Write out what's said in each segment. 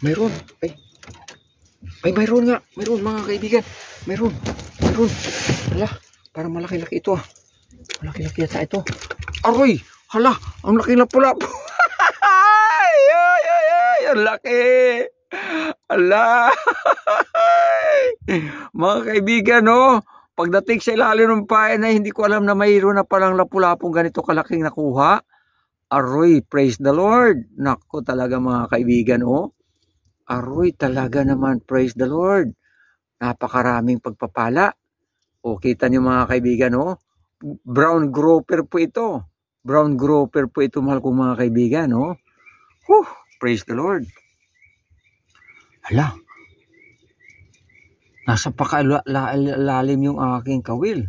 Mayroon. Ay, mayroon nga. Mayroon mga kaibigan. Mayroon. Hala, parang malaki-laki ito ah. Malaki-laki yata ito. Aroy! Hala, ang laki na pula. Ay, ang laki. Hala. Mga kaibigan, no? Pagdating sa ilalim ng pain ay hindi ko alam na mayroon na palang lapu-lapong ganito kalaking nakuha. Aroy, praise the Lord. Nako talaga mga kaibigan, oh. Aroy, talaga naman, praise the Lord. Napakaraming pagpapala. O, kita niyo mga kaibigan, oh. Brown grouper po ito. Brown grouper po ito, mahal kong mga kaibigan, oh. Praise the Lord. Hala. Nasa pakalalim yung aking kawil.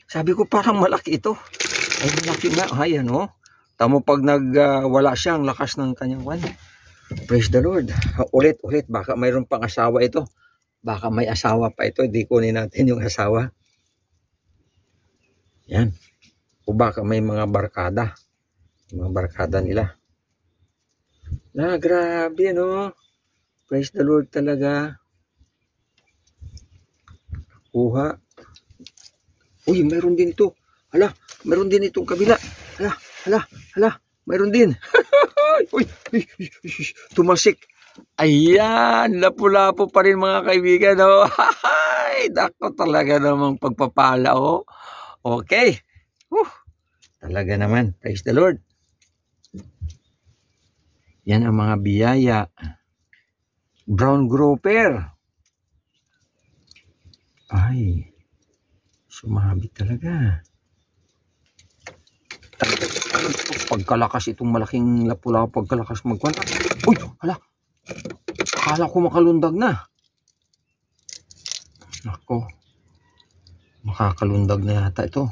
Sabi ko parang malaki ito. Ay, malaki nga. Ay, ano? Tamo pag wala siya, ang lakas ng kanyang wan. Praise the Lord. Ulit. Baka mayroon pang asawa ito. Baka may asawa pa ito. Hindi kunin natin yung asawa. Yan. O baka may mga barkada. Mga barkada nila. Grabe, no? Praise the Lord talaga. Kuha. Uy, mayroon din ito. Hala, mayroon din itong kabila. Hala, mayroon din. Uy, tumasik. Ayan, lapu-lapu pa rin mga kaibigan. Oh. Dako talaga namang pagpapala. Oh. Okay. Talaga naman. Praise the Lord. Yan ang mga biyaya. Brown grouper. Ay, sumabit talaga. Pagkalakas itong malaking lapu-lapu, pagkalakas magkwanta. Uy, hala. Akala ko makalundag na. Nako. Makakalundag na yata ito.